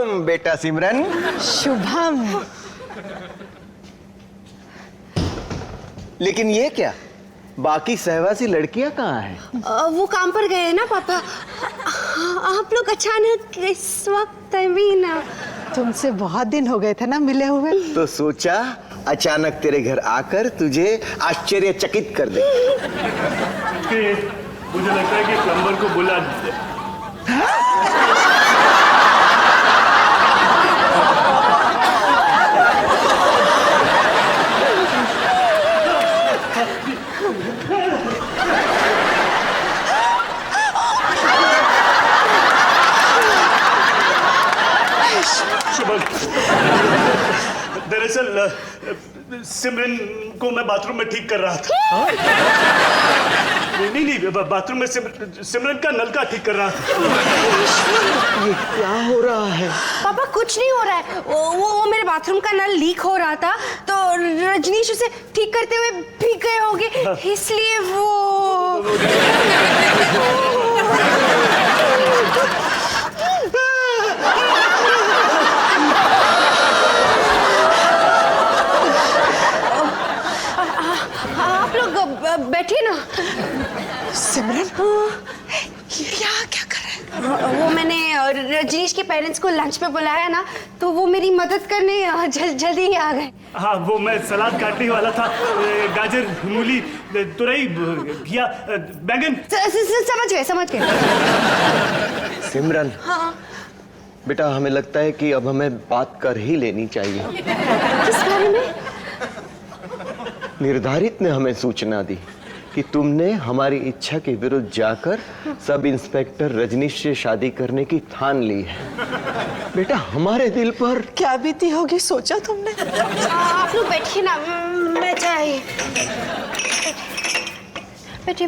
शुभम बेटा सिमरन। शुभम। लेकिन ये क्या, बाकी सहवासी लड़कियां कहाँ हैं? वो काम पर गए हैं ना पापा। आप लोग अचानक इस वक्त भी ना। तुमसे बहुत दिन हो गए थे ना मिले हुए। तो सोचा अचानक तेरे घर आकर तुझे आश्चर्यचकित कर दे। मुझे लगता है कि प्लम्बर को बुला दरअसल सिमरन को मैं बाथरूम में ठीक कर रहा था। नहीं, बाथरूम में सिमरन का नलका ठीक कर रहा था। ये क्या हो रहा है? पापा कुछ नहीं हो रहा है। वो मेरे बाथरूम का नल लीक हो रहा था तो रजनीश उसे ठीक करते हुए भीग गए होंगे, इसलिए वो आप लोग बैठिए ना। सिमरन ये यहाँ क्या कर रहे हैं? वो मैंने रजनीश के पेरेंट्स को लंच पे बुलाया ना, तो वो मेरी मदद करने जल्दी ही आ गए। हाँ, वो मैं सलाद काटने वाला था। गाजर, मूली, तुरई, घिया, बैंगन। समझ गए। सिमरन। हाँ। बेटा हमें लगता है कि अब हमें बात कर ही लेनी चाहिए। किस बारे में? निर्धारित ने हमें सूचना दी कि तुमने हमारी इच्छा के विरुद्ध जाकर सब इंस्पेक्टर रजनीश से शादी करने की ठान ली है। बेटा हमारे दिल पर क्या बीती होगी सोचा तुमने? आप लोग बैठिए ना, मैं चाहिए। बैठिए।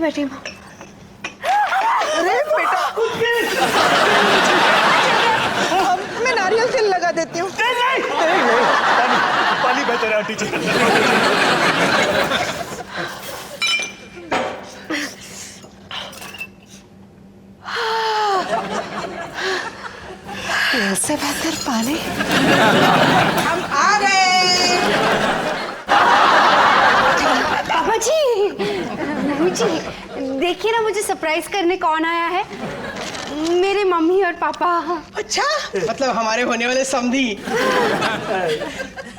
अरे बेटा मैं नारियल तेल लगा देती हूँ। नहीं, पानी बेहतर है टीचर। तेल से बेहतर पानी। हम आ गए। पापा जी, मम्मी जी, देखिए ना मुझे सरप्राइज करने कौन आया है। मेरे मम्मी और पापा। अच्छा, मतलब हमारे होने वाले समधी।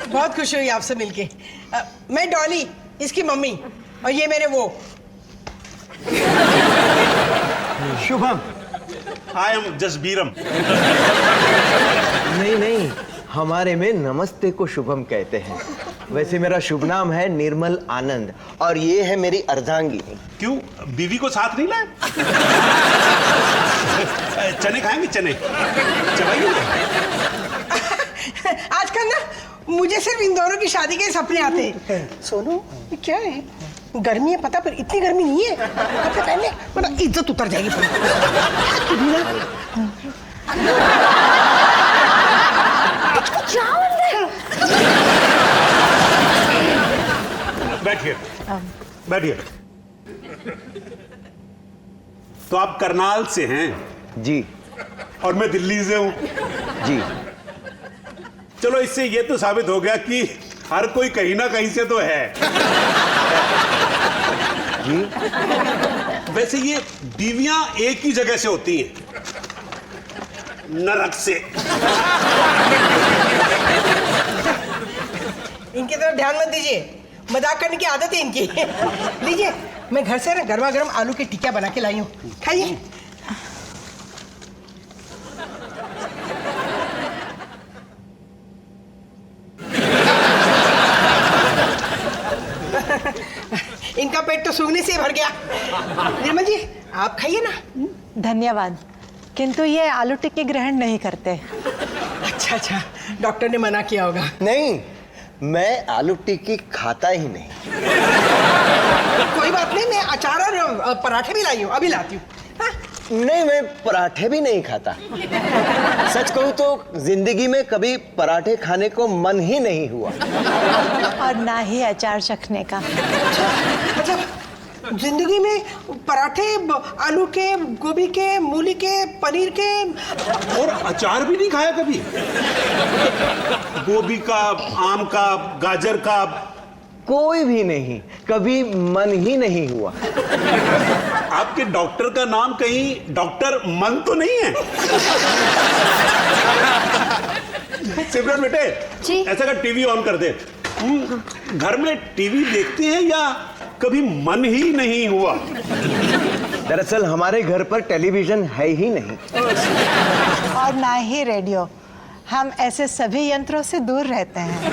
बहुत खुशी हुई आपसे मिलके। मैं डॉली, इसकी मम्मी, और ये मेरे वो। Shubham, I am Jasbiram. नहीं, हमारे में नमस्ते को शुभम कहते हैं। वैसे मेरा शुभ नाम है निर्मल आनंद और ये है मेरी अर्धांगिनी। क्यों, बीवी को साथ नहीं लाए? चने खाएंगे? चने चबाइए। आजकल ना मुझे सिर्फ इन दोनों की शादी के सपने आते हैं। सोनू, ये क्या है? गर्मी है पता, पर इतनी गर्मी नहीं है। कपड़े पहन ले वरना इज्जत उतर जाएगी। बैठिए। तो आप करनाल से हैं? जी। और मैं दिल्ली से हूं। जी। चलो इससे ये तो साबित हो गया कि हर कोई कहीं ना कहीं से तो है। जी। वैसे ये बीवियां एक ही जगह से होती हैं, नरक से। इनकी तरफ ध्यान मत दीजिए, मजाक करने की आदत है इनकी। लीजिए, मैं घर से ना गर्मा गर्म आलू की टिक्कियाँ बना के लाई हूँ, खाइए। इनका पेट तो सूंघने से भर गया। निर्मल जी, आप खाइए ना। धन्यवाद, किंतु ये आलू टिक्की ग्रहण नहीं करते। अच्छा, डॉक्टर ने मना किया होगा। नहीं, मैं आलू टिक्की खाता ही नहीं। कोई बात नहीं, मैं अचार और पराठे भी लाई हूँ, अभी लाती हूँ। नहीं, मैं पराठे भी नहीं खाता। सच कहूं तो जिंदगी में कभी पराठे खाने को मन ही नहीं हुआ। और ना ही अचार चखने का। अच्छा, जिंदगी में पराठे आलू के, गोभी के, मूली के, पनीर के और अचार भी नहीं खाया कभी? गोभी का, आम का, गाजर का? कोई भी नहीं, कभी मन ही नहीं हुआ। आपके डॉक्टर का नाम कहीं डॉक्टर मन तो नहीं है? सिमरन बेटे, जी। ऐसा कर टीवी ऑन कर दे। घर में टीवी देखते हैं या कभी मन ही नहीं हुआ? दरअसल हमारे घर पर टेलीविजन है ही नहीं, और ना ही रेडियो। हम ऐसे सभी यंत्रों से दूर रहते हैं।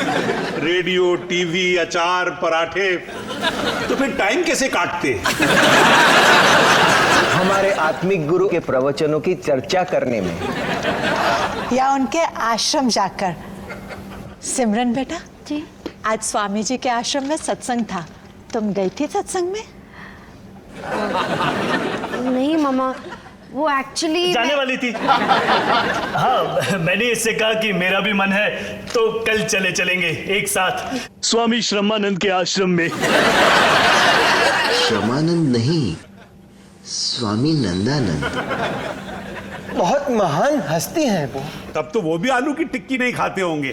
रेडियो, टीवी, अचार, पराठे, तो फिर टाइम कैसे काटते? हमारे आत्मिक गुरु के प्रवचनों की चर्चा करने में या उनके आश्रम जाकर। सिमरन बेटा, जी। आज स्वामी जी के आश्रम में सत्संग था, तुम गई थी सत्संग में? नहीं मामा, वो एक्चुअली जाने वाली थी। हाँ, मैंने इससे कहा कि मेरा भी मन है तो कल चलेंगे एक साथ स्वामी श्रमानंद के आश्रम में। श्रमानंद नहीं, स्वामी नंदानंद। बहुत महान हस्ती हैं वो। तब तो वो भी आलू की टिक्की नहीं खाते होंगे।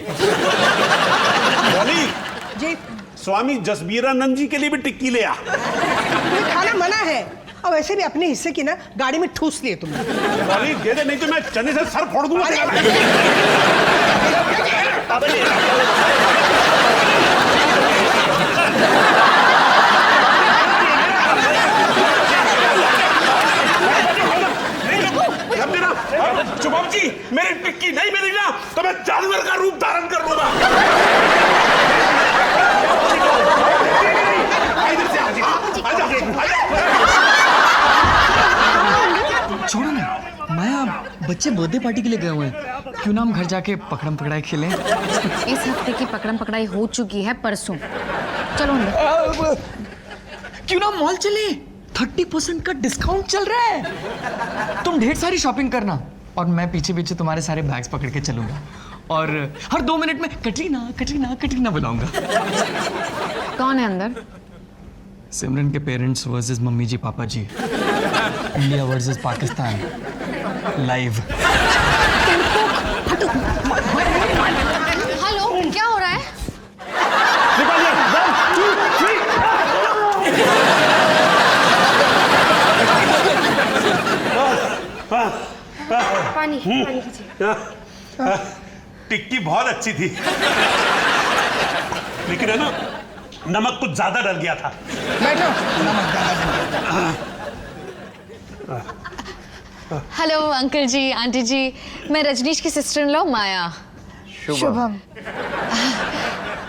बोली जी, स्वामी जसबीरानंद जी के लिए भी टिक्की ले आ। ये खाना मना है, और वैसे भी अपने हिस्से की ना गाड़ी में ठूस लिए तुमने। बोली दे दे, नहीं तो मैं चने से सर फोड़ दूंगा। चुपम जी, मेरी टिक्की नहीं मिली ना तो मैं जानवर का रूप धारण कर लूंगा। छोड़ो ना, माया, बच्चे बर्थडे पार्टी के लिए गए हुए हैं, क्यों ना हम घर जाके पकड़म पकड़ाई खेलें? इस हफ्ते की पकड़म पकड़ाई हो चुकी है परसों। चलो अंदर। क्यों ना मॉल चले, 30% का डिस्काउंट चल रहा है। तुम ढेर सारी शॉपिंग करना और मैं पीछे पीछे तुम्हारे सारे बैग्स पकड़ के चलूंगा, और हर 2 मिनट में कटरीना कटरीना कटरीना बुलाऊंगा। कौन है अंदर? सिमरन के पेरेंट्स वर्सेस मम्मी जी पापा ji, India versus Pakistan live. Hello, क्या हो रहा है? पानी कीजिए। टिक्की बहुत अच्छी थी, लेकिन है ना, नमक कुछ ज्यादा डल गया था। बैठो, नमक ज्यादा। हेलो अंकल जी, आंटी जी, मैं रजनीश की सिस्टर इन लॉ माया। शुभम।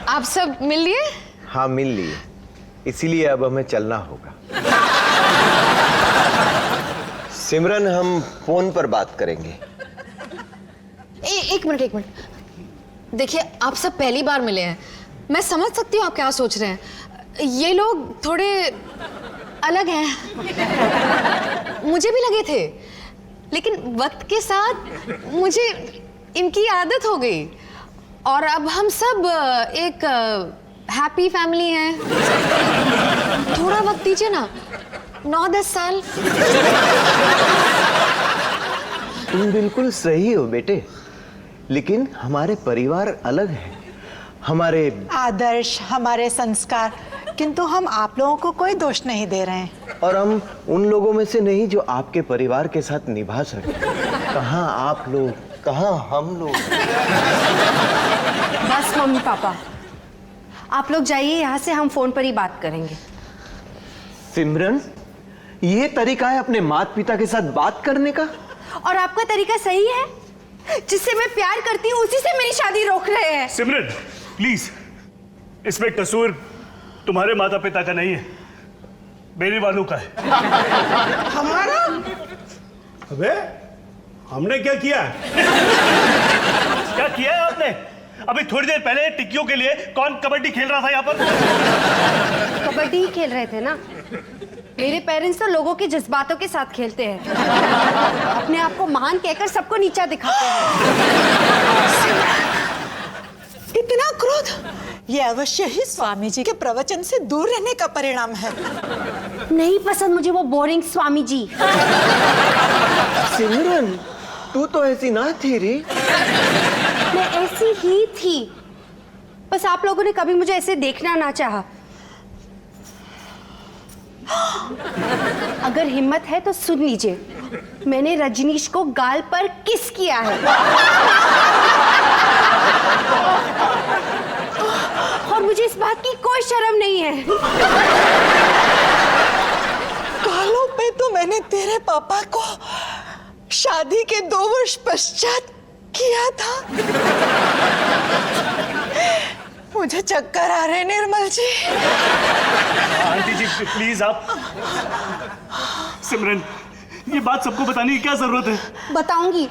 आप सब मिल लिए? हाँ, मिल लिए, इसीलिए अब हमें चलना होगा। सिमरन, हम फोन पर बात करेंगे। एक मिनट। देखिए, आप सब पहली बार मिले हैं, मैं समझ सकती हूँ आप क्या सोच रहे हैं। ये लोग थोड़े अलग हैं, मुझे भी लगे थे, लेकिन वक्त के साथ मुझे इनकी आदत हो गई, और अब हम सब एक हैप्पी फैमिली हैं। थोड़ा वक्त दीजिए ना, 9-10 साल। तुम बिल्कुल सही हो बेटे, लेकिन हमारे परिवार अलग हैं, हमारे आदर्श, हमारे संस्कार, किंतु हम आप लोगों को कोई दोष नहीं दे रहे हैं। और हम उन लोगों में से नहीं जो आपके परिवार के साथ निभा सके। कहाँ आप लोग, कहाँ हम लोग। बस मम्मी पापा, आप लोग जाइए यहाँ से, हम फोन पर ही बात करेंगे। सिमरन, ये तरीका है अपने माता पिता के साथ बात करने का? और आपका तरीका सही है? जिससे मैं प्यार करती हूँ उसी से मेरी शादी रोक रहे हैं। सिमरन प्लीज, इसमें कसूर तुम्हारे माता पिता का नहीं है, मेरे वालों का है। हमारा? अबे, हमने क्या किया? क्या किया है आपने? अभी थोड़ी देर पहले टिक्कियों के लिए कौन कबड्डी खेल रहा था यहाँ पर? कबड्डी ही खेल रहे थे ना। मेरे पेरेंट्स तो लोगों के जज्बातों के साथ खेलते हैं, अपने आप को महान कहकर सबको नीचा दिखाते हैं। इतना क्रोध ये अवश्य ही स्वामी जी के प्रवचन से दूर रहने का परिणाम है। नहीं पसंद मुझे वो बोरिंग स्वामी जी। सिमरन, तू तो ऐसी ना थी रे। मैं ऐसी ही थी, बस आप लोगों ने कभी मुझे ऐसे देखना ना चाहा। अगर हिम्मत है तो सुन लीजिए, मैंने रजनीश को गाल पर किस किया है और मुझे इस बात की कोई शर्म नहीं है। गालों पे तो मैंने तेरे पापा को शादी के 2 वर्ष पश्चात किया था। मुझे चक्कर आ रहे निर्मल जी। आंटी जी प्लीज आप। सिमरन, ये बात सबको बताने की क्या जरूरत है? बताऊंगी,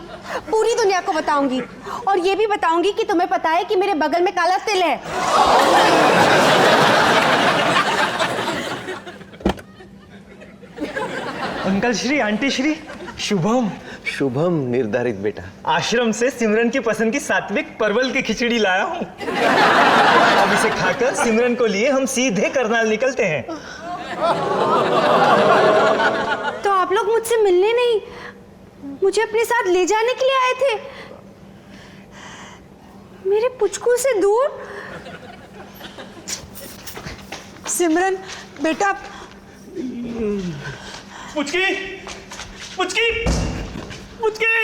पूरी दुनिया को बताऊंगी, और ये भी बताऊंगी कि तुम्हें पता है कि मेरे बगल में काला तिल है। Uncle Shri, aunty Shri, Shubham. शुभम निर्धारित बेटा। आश्रम से सिमरन की पसंद की सात्विक परवल की खिचड़ी लाया हूँ। अब इसे खाकर सिमरन को लिए हम सीधे करनाल निकलते हैं। तो आप लोग मुझसे मिलने नहीं, मुझे अपने साथ ले जाने के लिए आए थे, मेरे पुचकू से दूर। सिमरन बेटा। पुचकी, पुचकी, पुचकी।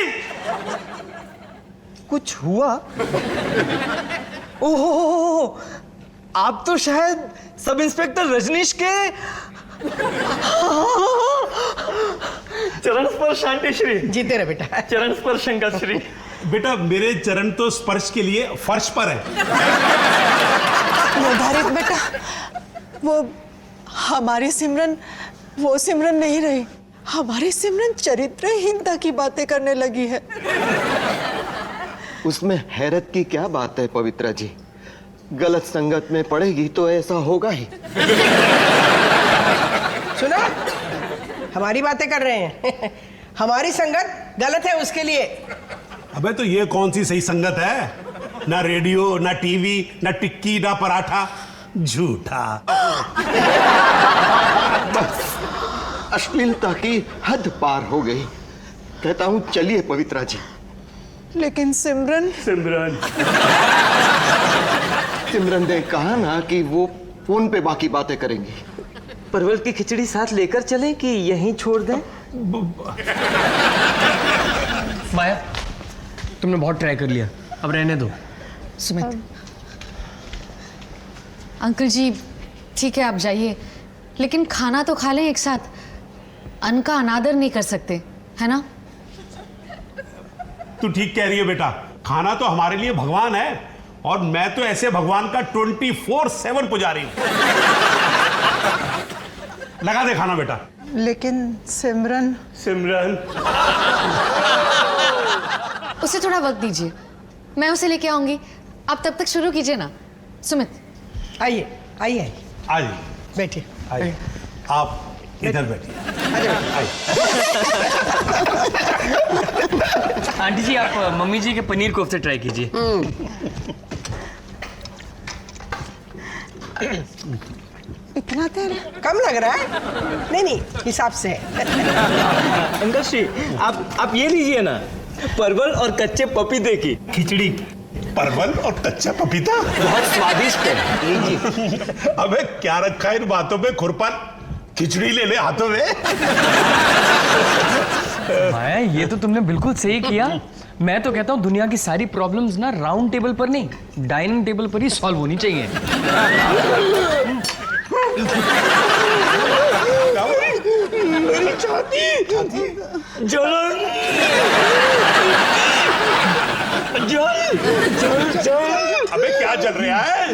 कुछ हुआ? ओहो, आप तो शायद सब इंस्पेक्टर रजनीश के चरण स्पर्श। आंटी श्री, जीते रहे बेटा। चरण स्पर्श अंकल श्री। बेटा मेरे चरण तो स्पर्श के लिए फर्श पर है। निर्धारित बेटा, वो हमारी सिमरन वो सिमरन नहीं रही। हमारी सिमरन चरित्रहीनता की बातें करने लगी है। उसमें हैरत की क्या बात है पवित्रा जी? गलत संगत में पड़ेगी तो ऐसा होगा ही। सुना, हमारी बातें कर रहे हैं। हमारी संगत गलत है उसके लिए। अबे तो ये कौन सी सही संगत है? ना रेडियो, ना टीवी, ना टिक्की, ना पराठा। झूठा। अश्लीलता की हद पार हो गई। कहता हूं चलिए पवित्रा जी। लेकिन सिमरन सिमरन ने कहा ना कि वो फोन पे बाकी बातें करेंगी। परवल की खिचड़ी साथ लेकर चलें कि यहीं छोड़ दें? माया, तुमने बहुत ट्राई कर लिया, अब रहने दो। सुमित। अंकल जी ठीक है, आप जाइए, लेकिन खाना तो खा लें एक साथ। अन्न का अनादर नहीं कर सकते, है ना? तू ठीक कह रही है बेटा, खाना तो हमारे लिए भगवान है, और मैं तो ऐसे भगवान का 24/7 पुजारी हूं। लगा दे खाना बेटा। लेकिन सिमरन उसे थोड़ा वक्त दीजिए, मैं उसे लेके आऊंगी। आप तब तक शुरू कीजिए ना। सुमित आइए आइए आइए बैठिए। आइए, आप इधर बैठिए। आंटी जी, आप मम्मी जी के पनीर कोफ्ते ट्राई कीजिए। इतना तेल कम लग रहा है? नहीं, हिसाब से है। अंकल श्री, आप ये लीजिए ना, परवल और कच्चे पपीते की खिचड़ी। परवल और कच्चा पपीता बहुत स्वादिष्ट है। अबे क्या रखा है इन बातों पे खुरपन? खिचड़ी ले ले हाथों में। माया, ये तो तुमने बिल्कुल सही किया। मैं तो कहता हूँ दुनिया की सारी प्रॉब्लम्स ना राउंड टेबल पर नहीं, डाइनिंग टेबल पर ही सॉल्व होनी चाहिए। मेरी छाती। जलन। अबे क्या चल रहा है?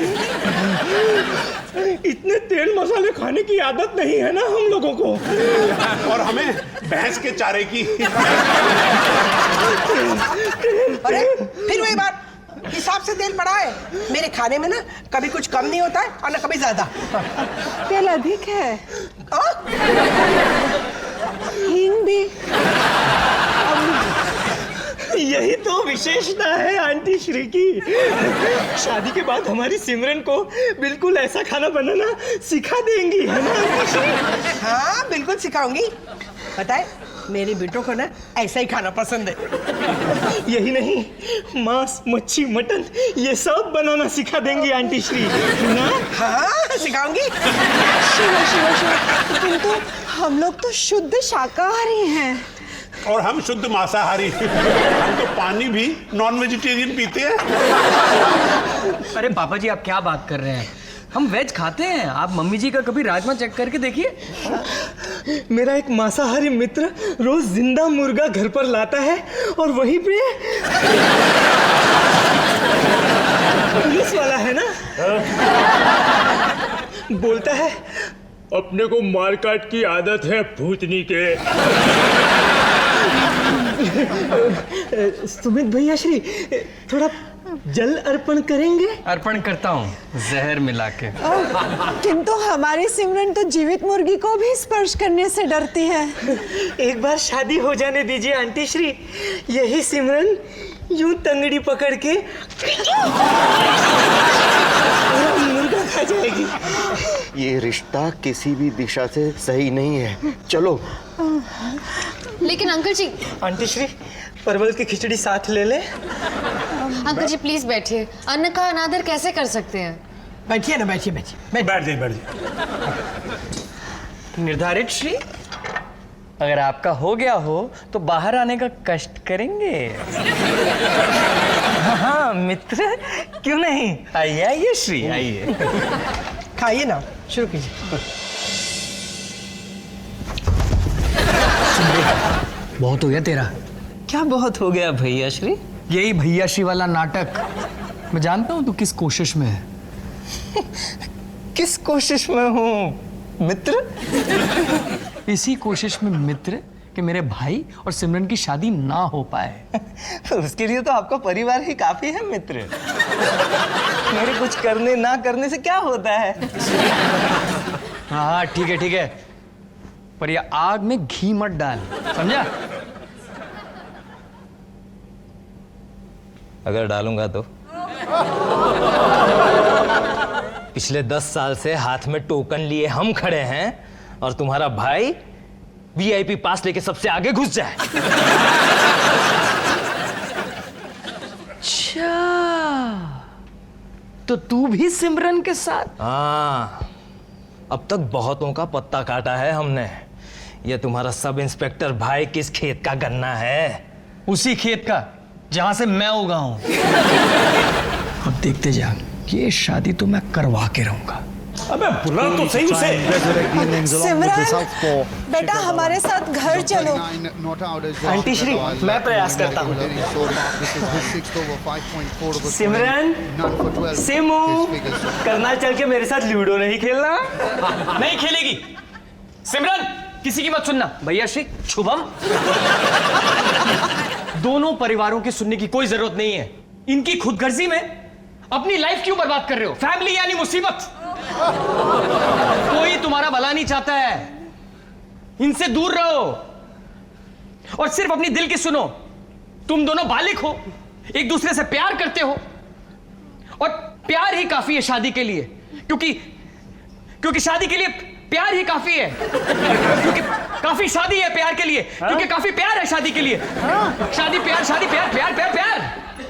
इतने तेल मसाले खाने की आदत नहीं है ना हम लोगों को, और हमें भैंस के चारे की। अरे फिर वही बात, हिसाब से तेल पड़ा है। मेरे खाने में ना कभी कुछ कम नहीं होता है और ना कभी ज्यादा। तेल अधिक है, हाँ? हींग भी। यही तो विशेषता है आंटी श्री की। शादी के बाद हमारी सिमरन को बिल्कुल ऐसा खाना बनाना सिखा देंगी, है ना आंटी श्री? हाँ बिल्कुल सिखाऊंगी। पता है मेरे बेटों को ना ऐसा ही खाना पसंद है। यही नहीं, मांस मच्छी मटन ये सब बनाना सिखा देंगी आंटी श्री, ना? हाँ सिखाऊंगी। शिवा शिवा शिवा, किंतु हम लोग तो शुद्ध शाकाहारी हैं। और हम शुद्ध मांसाहारी। हम तो पानी भी नॉन वेजिटेरियन पीते हैं। अरे पापा जी आप क्या बात कर रहे हैं, हम वेज खाते हैं। आप मम्मी जी का कभी राजमा चेक करके देखिए। मेरा एक मांसाहारी मित्र रोज जिंदा मुर्गा घर पर लाता है और वहीं पे पुलिस वाला है ना, बोलता है अपने को मार काट की आदत है भूतनी के। सुमित भैया श्री थोड़ा जल अर्पण करेंगे? अर्पण करता हूँ जहर मिला के। किंतु हमारी सिमरन तो जीवित मुर्गी को भी स्पर्श करने से डरती है। एक बार शादी हो जाने दीजिए आंटी श्री, यही सिमरन यूं तंगड़ी पकड़ के मुर्गा खा जाएगी। ये रिश्ता किसी भी दिशा से सही नहीं है, चलो। लेकिन अंकल जी। आंटी श्री परवल की खिचड़ी साथ ले ले। अंकल जी प्लीज बैठिए, अन्न का अनादर कैसे कर सकते हैं? बैठिए ना, बैठिए बैठिए बैठ जाइए। निर्धारित श्री, अगर आपका हो गया हो तो बाहर आने का कष्ट करेंगे। हाँ मित्र क्यों नहीं, आइए आइए श्री आइए। खाइए ना, शुरू कीजिए। बहुत हो गया तेरा। क्या बहुत हो गया भैया श्री? यही भैया श्री वाला नाटक। मैं जानता हूं तू किस कोशिश में है। किस कोशिश में हूं मित्र? इसी कोशिश में मित्र कि मेरे भाई और सिमरन की शादी ना हो पाए। उसके लिए तो आपका परिवार ही काफी है मित्र। मेरे कुछ करने ना करने से क्या होता है? हाँ ठीक है ठीक है, पर ये आग में घी मत डाल, समझा? अगर डालूंगा तो पिछले 10 साल से हाथ में टोकन लिए हम खड़े हैं और तुम्हारा भाई वीआईपी पास लेके सबसे आगे घुस जाए। अच्छा तो तू भी सिमरन के साथ? हाँ, अब तक बहुतों का पत्ता काटा है हमने। ये तुम्हारा सब इंस्पेक्टर भाई किस खेत का गन्ना है? उसी खेत का जहां से मैं उगा हूं। अब देखते जा, ये शादी तो मैं करवा के रहूंगा। अबे बुला तो सही उसे। सिमरन बेटा हमारे साथ घर चलो। आंटी श्री मैं प्रयास करता हूँ। सिमरन, सिमू, करनाल चल के मेरे साथ लूडो नहीं खेलना? नहीं खेलेगी सिमरन, किसी की मत सुनना। भैया श्री शुभम, दोनों परिवारों की सुनने की कोई जरूरत नहीं है। इनकी खुदगर्जी में अपनी लाइफ क्यों बर्बाद कर रहे हो? फैमिली यानी मुसीबत। कोई तुम्हारा भला नहीं चाहता है, इनसे दूर रहो और सिर्फ अपनी दिल की सुनो। तुम दोनों बालिग हो, एक दूसरे से प्यार करते हो और प्यार ही काफी है शादी के लिए। क्योंकि शादी के लिए प्यार ही काफी है। क्योंकि काफी शादी है प्यार के लिए, क्योंकि काफी प्यार है शादी के लिए। शादी प्यार, शादी प्यार, प्यार प्यार प्यार।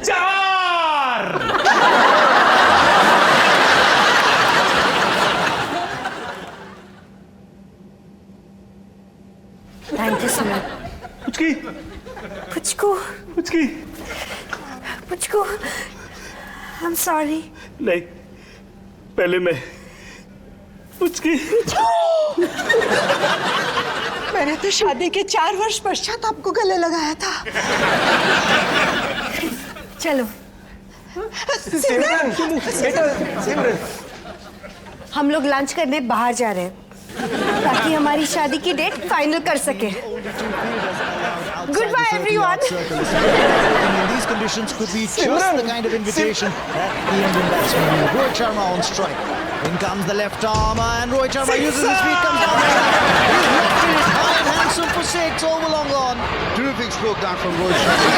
4 थैंक यू सो मच। पुचकी, पुचकू, पुचकी, पुचकू, आई एम सॉरी। नहीं, पहले मैं पुचकी। मैंने तो शादी के 4 वर्ष पश्चात आपको गले लगाया था। चलो सिमरन, सिमरन, हम लोग लंच करने बाहर जा रहे हैं ताकि हमारी शादी की डेट फाइनल कर सके। Goodbye, everyone. In these conditions could be just the kind of invitation that the Indian batsman Rohit Sharma on strike. In comes the left arm and Rohit Sharma uses his feet, comes down. He's lofted it high and hands Awesome for 6 over long on. Terrific stroke that from Rohit Sharma.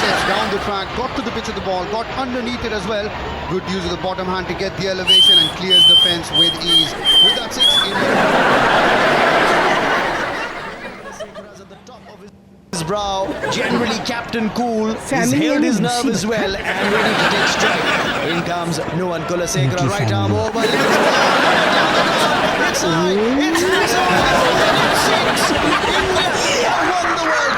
Steps down the track, got to the pitch of the ball, got underneath it as well. Good use of the bottom hand to get the elevation and clears the fence with ease. With that 6 His brow, generally captain cool. He's Family held and his nerve Musi. as well and ready to take strike. In comes Nuwan Kulasekara, right arm over. It's high, it's high. 6. India have won the World